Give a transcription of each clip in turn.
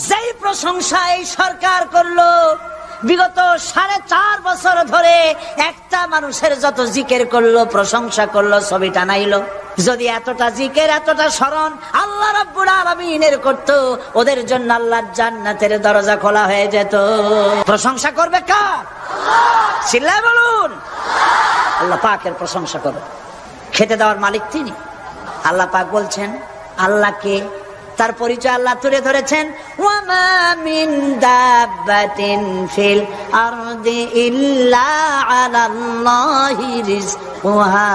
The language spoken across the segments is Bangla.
যেই প্রশংসা এই সরকার করলো, বিগত 4.5 বছর ধরে একটা মানুষের যত জিকির করলো, প্রশংসা করলো, ছবি টানাইলো, যদি এতটা জিকির এতটা স্মরণ আল্লাহ রাব্বুল আলামিনের করত, ওদের জন্য আল্লাহর জান্নাতের দরজা খোলা হয়ে যেত। প্রশংসা করবে কার? চিল্লায় বলুন। আল্লাহ পাকের প্রশংসা করো। খেতে দেওয়ার মালিক তিনি। আল্লাহ পাক বলছেন আল্লাহকে, তার পরিচয় আল্লাহ তুলে ধরেছেন, ওয়ামা মিন দাব্বাতিন ফিল আরদি ইল্লা আলাল্লাহি রিজকুহা।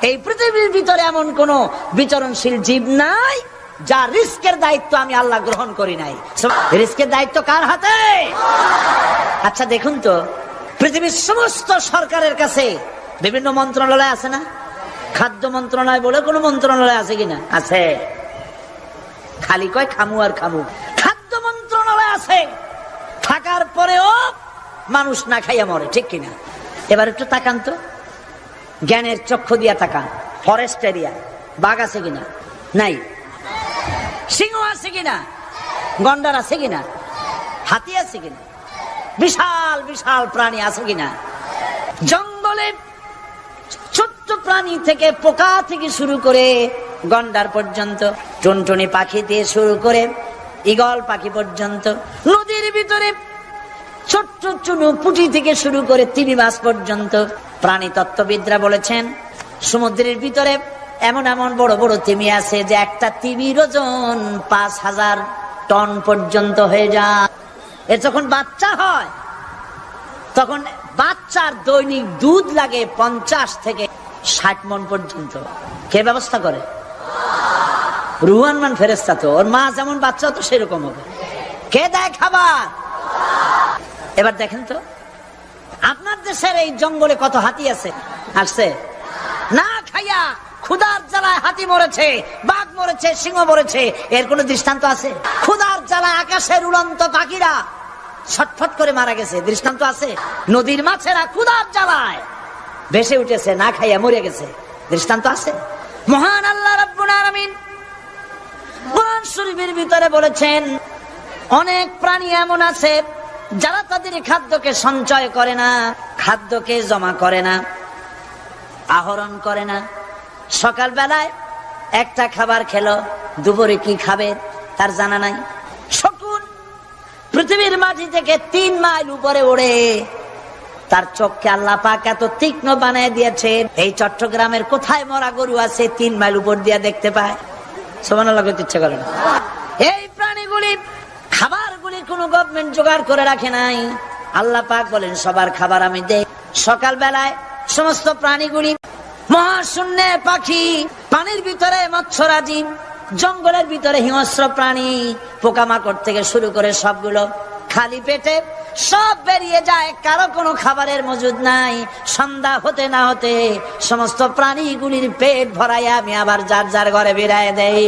এই পৃথিবীর ভিতরে এমন কোন বিচরণশীল জীব নাই যার রিস্কের দায়িত্ব আমি আল্লাহ গ্রহণ করি নাই। রিস্কের দায়িত্ব কার হাতে? আচ্ছা দেখুন তো, পৃথিবীর সমস্ত সরকারের কাছে বিভিন্ন মন্ত্রণালয় আছে না? খাদ্য মন্ত্রণালয় বলে কোন মন্ত্রণালয় আছে কিনা? আছে। খালি কয় খামু আর খামু। খাদ্য মন্ত্রণালয় আছে, থাকার পরেও মানুষ না খাইয়া মরে, ঠিক কিনা? এবার একটু তাকান তো, জ্ঞানের চক্ষু দিয়া তাকান। ফরেস্ট এরিয়া বাঘ আছে কিনা? নাই। সিংহ আছে কিনা? গন্ডার আছে কিনা? হাতি আছে কিনা? বিশাল বিশাল প্রাণী আছে কিনা? জঙ্গলে ছোট্ট প্রাণী থেকে পোকা থেকে শুরু করে গন্ডার পর্যন্ত, টুনটুনি পাখি দিয়ে শুরু করে ঈগল পাখি পর্যন্ত, নদীর ভিতরে ছোট্ট চুনু পুঁটি থেকে শুরু করে তিমি মাছ পর্যন্ত। প্রাণী তত্ত্ববিদরা বলেছেন সমুদ্রের ভিতরে এমন এমন বড় বড় তিমি আছে যে একটা তিমির ওজন 5000 টন পর্যন্ত হয়ে যায়। এর যখন বাচ্চা হয় তখন বাচ্চার দৈনিক দুধ লাগে 50 থেকে 60 মণ পর্যন্ত। কে ব্যবস্থা করে? রুহান মান ফেরেশতা। তো ওর মা যেমন বাচ্চা তো সেরকম হবে। কে দেয় খাবার? এবার দেখেন তো, আপনার দেশের এই জঙ্গলে কত হাতি আছে? আসছে না খাইয়া ক্ষুধার জ্বালায় হাতি মরেছে, বাঘ মরেছে, সিংহ মরেছে, এর কোন দৃষ্টান্ত আছে? ক্ষুধার জ্বালায় আকাশের উড়ন্ত পাখিরা ছটফট করে মারা গেছে, দৃষ্টান্ত আছে? নদীর মাছেরা ক্ষুধার জ্বালায় ভেসে উঠেছে, না খাইয়া মরে গেছে, দৃষ্টান্ত আছে? মহান আল্লাহ রাব্বুল আলামিন কোরআন শরীফের ভিতরে বলেছেন অনেক প্রাণী এমন আছে যারা তাদের খাদ্যকে সঞ্চয় করে না, খাদ্যকে জমা করে না, আহরণ করে না। সকাল বেলায় একটা খাবার খেলো, দুপুরে কি খাবে তার জানা নাই। শকুন পৃথিবীর মাটি থেকে 3 মাইল উপরে ওড়ে, তার চোখকে আল্লাহ পাক এত তীক্ষ্ণ বানিয়ে দিয়েছে, এই চট্টগ্রামের কোথায় মরা গরু আছে 3 মাইল উপর দিয়ে দেখতে পায়? সুবহানাল্লাহ করতে ইচ্ছে করে না। এই প্রাণীগুলি খাবারগুলি কোনো গভর্নমেন্ট জোগাড় করে রাখে নাই। আল্লাহ পাক বলেন সবার খাবার আমি দেই। সকাল বেলায় সমস্ত প্রাণীগুলি, মহাশূন্যে পাখি, পানির ভিতরে মৎস্যরাজি, জঙ্গলের ভিতরে হিংস্র প্রাণী, পোকামাকড় থেকে শুরু করে সবগুলো খালি পেটে সব বেরিয়ে যায়, কারো কোনো খাবারের মজুদ নাই। সন্ধ্যা হতে না হতে সমস্ত প্রাণীগুলির পেট ভরাইয়া আমি আবার যার যার ঘরে বেড়ায় দেই।